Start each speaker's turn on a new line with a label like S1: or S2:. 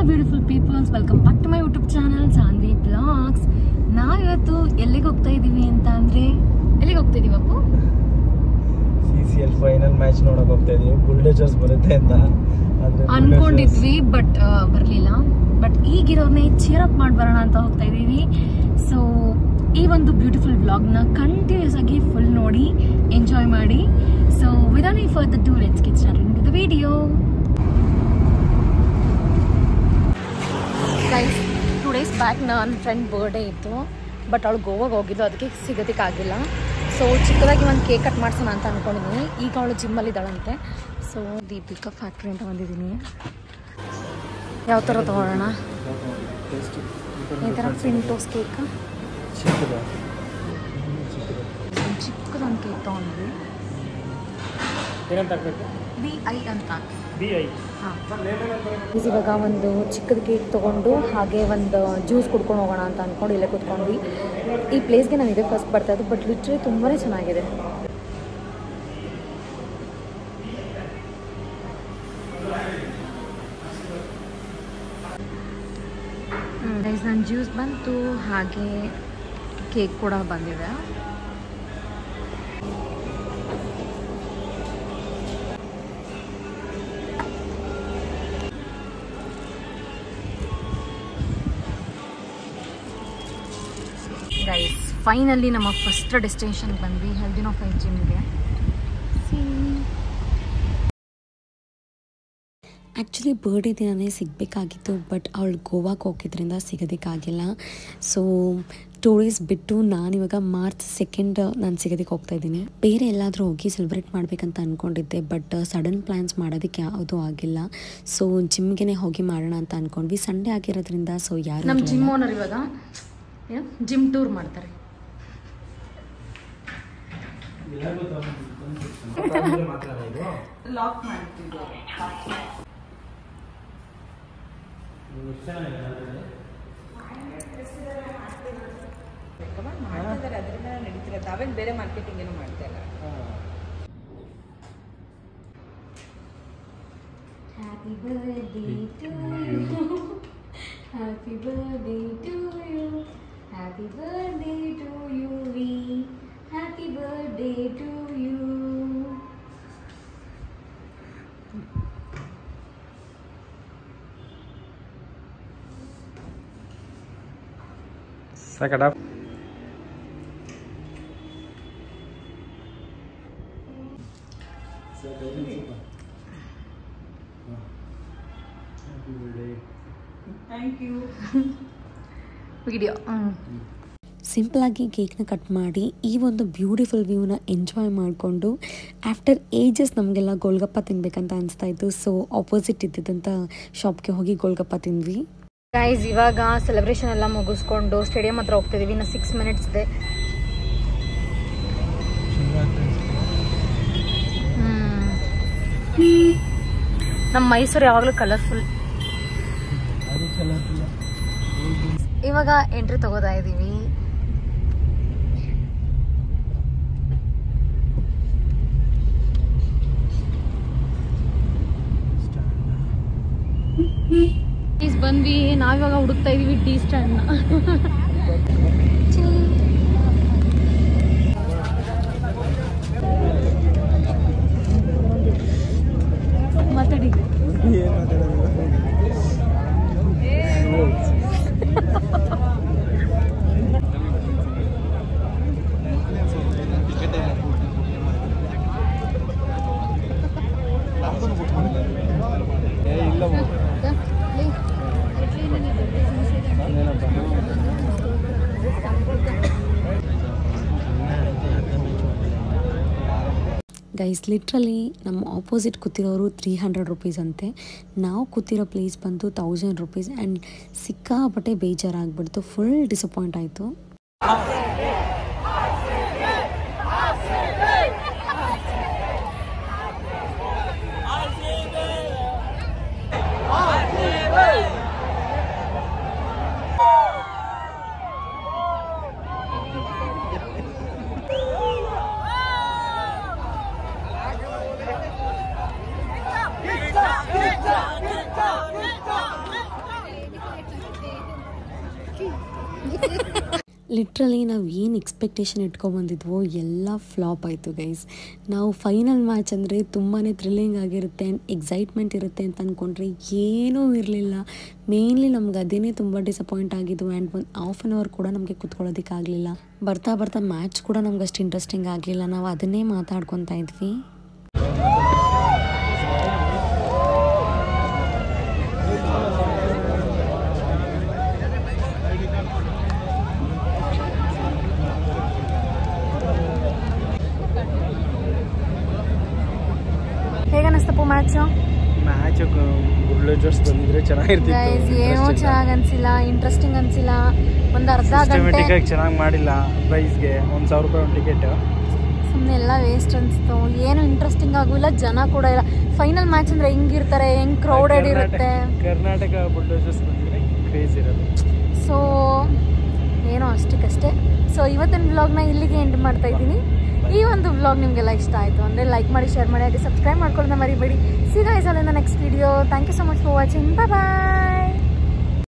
S1: Beautiful peoples, welcome back to my YouTube channel Sanvi blogs. ನಾವಿವತ್ತು ಎಲ್ಲಿಗೆ ಹೋಗ್ತಾ ಇದೀವಿ ಅಂತ ಅಂದ್ರೆ, ಎಲ್ಲಿಗೆ ಹೋಗ್ತಾ ಇದೀವಿ ಅಪ್ಪು?
S2: CCL ಫೈನಲ್ ಮ್ಯಾಚ್ ನೋಡಕ್ ಹೋಗ್ತಾ ಇದೀವಿ. ಬುಲ್ಡೇಜರ್ಸ್ ಬರುತ್ತೆ ಅಂತ
S1: ಅನ್ಕೊಂಡಿದ್ವಿ, ಬಟ್ ಬರ್ಲಿಲ್ಲ. ಬಟ್ ಈಗಿರೋರ್ನೇ ಚೀರ್ ಅಪ್ ಮಾಡಿ ಬರೋಣ ಅಂತ ಹೋಗ್ತಾ ಇದೀವಿ. ಸೊ ಈ ಒಂದು ಬ್ಯೂಟಿಫುಲ್ ವ್ಲಾಗ್ನ ಕಂಟಿನ್ಯೂಸ್ ಆಗಿ ಫುಲ್ ನೋಡಿ ಎಂಜಾಯ್ ಮಾಡಿ. So without any further do, let's get started into the video. Guys, 2 days back ನನ್ನ ಫ್ರೆಂಡ್ ಬರ್ಡೇ ಇತ್ತು, ಬಟ್ ಅವಳು ಗೋವಾಗೆ ಹೋಗಿದ್ದು, ಅದಕ್ಕೆ ಸಿಗೋದಕ್ಕಾಗಿಲ್ಲ. ಸೊ ಚಿಕ್ಕದಾಗಿ ಒಂದು ಕೇಕ್ ಕಟ್ ಮಾಡ್ಸೋಣ ಅಂತ ಅಂದ್ಕೊಂಡಿದ್ದೀನಿ. ಈಗ ಅವಳು ಜಿಮ್ಮಲ್ಲಿ ಇದ್ದಾಳಂತೆ. ಸೊ ದೀಪಿಕಾ ಫ್ಯಾಕ್ಟ್ರಿ ಅಂತ ಬಂದಿದ್ದೀನಿ. ಯಾವ ಥರ ತೊಗೊಳ್ಳೋಣ? ಈ ಥರ ಪಿಂಟೋಸ್ ಕೇಕ್, ಚಿಕ್ಕದೊಂದು ಕೇಕ್ ತೊಗೊಂಡ್ವಿ. BI ಅಂತ. ಇವಾಗ ಒಂದು ಚಿಕ್ಕದ ಕೇಕ್ ತೊಗೊಂಡು ಹಾಗೆ ಒಂದು ಜ್ಯೂಸ್ ಕುಡ್ಕೊಂಡು ಹೋಗೋಣ ಅಂತ ಅಂದ್ಕೊಂಡು ಇಲ್ಲೇ ಕೂತ್ಕೊಂಡ್ವಿ. ಈ ಪ್ಲೇಸ್ಗೆ ನಾನು ಇದೇ ಫಸ್ಟ್ ಬರ್ತಾ ಇದ್ದು, ಬಟ್ ಲಿಟ್ರಲಿ ತುಂಬಾ ಚೆನ್ನಾಗಿದೆ. ನನ್ನ ಜ್ಯೂಸ್ ಬಂತು, ಹಾಗೆ ಕೇಕ್ ಕೂಡ ಬಂದಿದೆ. ಗೈಸ್, ಫೈನಲಿ ನಮ್ಮ ಫಸ್ಟ್ ಡೆಸ್ಟಿನೇಷನ್ಗೆ ಬಂದ್ವಿ. ಹೆಲ್ದಿನೋ ಫೈನ್ ಜಿಮ್ಗೆ.
S3: ಆ್ಯಕ್ಚುಲಿ ಬರ್ಡೇ ದಿನವೇ ಸಿಗಬೇಕಾಗಿತ್ತು, ಬಟ್ ಅವಳು ಗೋವಾಗೆ ಹೋಗಿದ್ರಿಂದ ಸಿಗೋದಕ್ಕಾಗಿಲ್ಲ. ಸೊ 2 days ಬಿಟ್ಟು ನಾನಿವಾಗ March 2 ನಾನು ಸಿಗೋದಕ್ಕೆ ಹೋಗ್ತಾಯಿದ್ದೀನಿ. ಬೇರೆ ಎಲ್ಲಾದರೂ ಹೋಗಿ ಸೆಲೆಬ್ರೇಟ್ ಮಾಡಬೇಕಂತ ಅಂದ್ಕೊಂಡಿದ್ದೆ, ಬಟ್ ಸಡನ್ ಪ್ಲ್ಯಾನ್ಸ್ ಮಾಡೋದಕ್ಕೆ ಯಾವುದೂ ಆಗಿಲ್ಲ. ಸೊ ಜಿಮ್ಗೆ ಹೋಗಿ ಮಾಡೋಣ ಅಂತ ಅಂದ್ಕೊಂಡ್ವಿ. ಸಂಡೇ ಆಗಿರೋದ್ರಿಂದ ಸೊ ಯಾರು
S1: ನಮ್ಮ ಜಿಮ್ ಓನರ್ ಇವಾಗ ಜಿಮ್ ಟೂರ್ ಮಾಡ್ತಾರೆ. ಲಾಕ್ ಮಾಡ್ತಿದ್ದಾರೆ. ಅದರಿಂದ ನಡೀತಿಲ್ಲ. ತಾವೇನು ಬೇರೆ ಮಾರ್ಕೆಟಿಂಗ್ ಏನು ಮಾಡ್ತಾ ಇಲ್ಲ. Happy birthday to you, happy birthday to you, happy birthday to you ವಿ, ಹ್ಯಾಪಿ ಬರ್ಡೇ ಟು ಯು.
S2: ಸಾಕಡ
S1: ಥ್ಯಾಂಕ್ ಯು. ವಿಡಿಯೋ
S3: ಸಿಂಪಲಾಗಿ ಕೇಕ್ನ ಕಟ್ ಮಾಡಿ ಈ ಒಂದು ಬ್ಯೂಟಿಫುಲ್ ವ್ಯೂನ ಎಂಜಾಯ್ ಮಾಡಿಕೊಂಡು ಆಫ್ಟರ್ ಏಜಸ್ ನಮಗೆಲ್ಲ ಗೋಲ್ಗಪ್ಪ ತಿನ್ನಬೇಕಂತ ಅನಿಸ್ತಾ ಇತ್ತು. ಸೊ ಆಪೋಸಿಟ್ ಇದ್ದಿದ್ದಂಥ ಶಾಪ್ಗೆ ಹೋಗಿ ಗೋಲ್ಗಪ್ಪ ತಿಂದ್ವಿ.
S1: ಗೈಸ್, ಇವಾಗ ಸೆಲೆಬ್ರೇಷನ್ ಎಲ್ಲ ಮುಗಿಸ್ಕೊಂಡು ಸ್ಟೇಡಿಯಂ ಹತ್ರ ಹೋಗ್ತಿದ್ದೀವಿ. ಇನ್ನು 6 minutes ಇದೆ. ನಮ್ಮ ಮೈಸೂರು ಯಾವಾಗಲೂ ಕಲರ್ಫುಲ್. ಇವಾಗ ಎಂಟ್ರಿ ತಗೋತಾ ಇದ್ದೀವಿ. ಬಂದ್ವಿ. ನಾವಿವಾಗ ಹುಡುಕ್ತಾ ಇದೀವಿ ಟಿ ಸ್ಟ್ಯಾಂಡ್ನ. ಮಾತಾಡಿ.
S3: ಗೈಸ್, ಲಿಟ್ರಲಿ ನಮ್ಮ ಆಪೋಸಿಟ್ ಕೂತಿರೋರು 300 rupees ಅಂತೆ. ನಾವು ಕೂತಿರೋ ಪ್ಲೇಸ್ ಬಂದು 1000 rupees. ಆ್ಯಂಡ್ ಸಿಕ್ಕಾಪಟ್ಟೆ ಬೇಜಾರಾಗ್ಬಿಡ್ತು. ಫುಲ್ ಡಿಸಪಾಯಿಂಟ್ ಆಯಿತು. ಲಿಟ್ರಲಿ ನಾವು ಏನು ಎಕ್ಸ್ಪೆಕ್ಟೇಷನ್ ಇಟ್ಕೊಬಂದಿದ್ವೋ ಎಲ್ಲ ಫ್ಲಾಪ್ ಆಯಿತು ಗೈಸ್. ನಾವು ಫೈನಲ್ ಮ್ಯಾಚ್ ಅಂದರೆ ತುಂಬಾ ಥ್ರಿಲ್ಲಿಂಗ್ ಆಗಿರುತ್ತೆ ಆ್ಯಂಡ್ ಎಕ್ಸೈಟ್ಮೆಂಟ್ ಇರುತ್ತೆ ಅಂತ ಅಂದ್ಕೊಂಡ್ರೆ ಏನೂ ಇರಲಿಲ್ಲ. ಮೇನ್ಲಿ ನಮ್ಗೆ ಅದೇನೇ ತುಂಬ ಡಿಸಪಾಯಿಂಟ್ ಆಗಿದ್ದು ಆ್ಯಂಡ್ 1.5 hour ಕೂಡ ನಮಗೆ ಕೂತ್ಕೊಳ್ಳೋದಕ್ಕಾಗಲಿಲ್ಲ. ಬರ್ತಾ ಬರ್ತಾ ಮ್ಯಾಚ್ ಕೂಡ ನಮ್ಗೆ ಅಷ್ಟು ಇಂಟ್ರೆಸ್ಟಿಂಗ್ ಆಗಲಿಲ್ಲ. ನಾವು ಅದನ್ನೇ ಮಾತಾಡ್ಕೊತಾ ಇದ್ವಿ.
S1: ಹೇಗೆ ಅನಿಸ್ತಪ್ಪ ಮ್ಯಾಚ್
S2: ಬುಲ್ಡೋಜರ್ಸ್ ಬಂದಿದ್ರೆ ಚೆನ್ನಾಗಿರ್ತಿತ್ತು.
S1: ಏನೋ ಚೆನ್ನಾಗಿ ಅನ್ಸಿಲ್ಲ, ಇಂಟ್ರೆಸ್ಟಿಂಗ್ ಅನ್ಸಿಲ್ಲ. ಒಂದು ಅರ್ಧ ಗಂಟೆ
S2: ಚೆನ್ನಾಗಿ ಮಾಡಿಲ್ಲ. ಪ್ರೈಸ್ಗೆ 1,000 ರೂಪಾಯಿ ಒಂದು ಟಿಕೆಟ್,
S1: ಸುಮ್ಮನೆ ಎಲ್ಲ ವೇಸ್ಟ್ ಅನಿಸ್ತು. ಏನು ಇಂಟ್ರೆಸ್ಟಿಂಗ್ ಆಗೋಲ್ಲ, ಜನ ಕೂಡ ಇಲ್ಲ. ಫೈನಲ್ ಮ್ಯಾಚ್ ಅಂದರೆ ಹೆಂಗಿರ್ತಾರೆ, ಹೆಂಗೆ ಕ್ರೌಡೆಡ್ ಇರುತ್ತೆ.
S2: ಕರ್ನಾಟಕ ಬುಲ್ಡೋಜರ್ಸ್ ಬಂದಿದ್ರೆ ಕ್ರೇಜ್ ಇರೋದು.
S1: ಸೊ ಏನೋ ಅಷ್ಟಕ್ಕಷ್ಟೇ. ಸೊ ಇವತ್ತಿನ ವ್ಲಾಗ್ನ ಇಲ್ಲಿಗೆ ಎಂಡ್ ಮಾಡ್ತಾ ಇದ್ದೀನಿ. ಈ ಒಂದು ವ್ಲಾಗ್ ನಿಮಗೆಲ್ಲ ಇಷ್ಟ ಆಯಿತು ಅಂದರೆ ಲೈಕ್ ಮಾಡಿ, ಶೇರ್ ಮಾಡಿ, ಹಾಗೆ ಸಬ್ಸ್ಕ್ರೈಬ್ ಮಾಡ್ಕೊಳ್ಳೋದನ್ನ ಮರಿಬೇಡಿ. See guys all in the next video. Thank you so much for watching. Bye.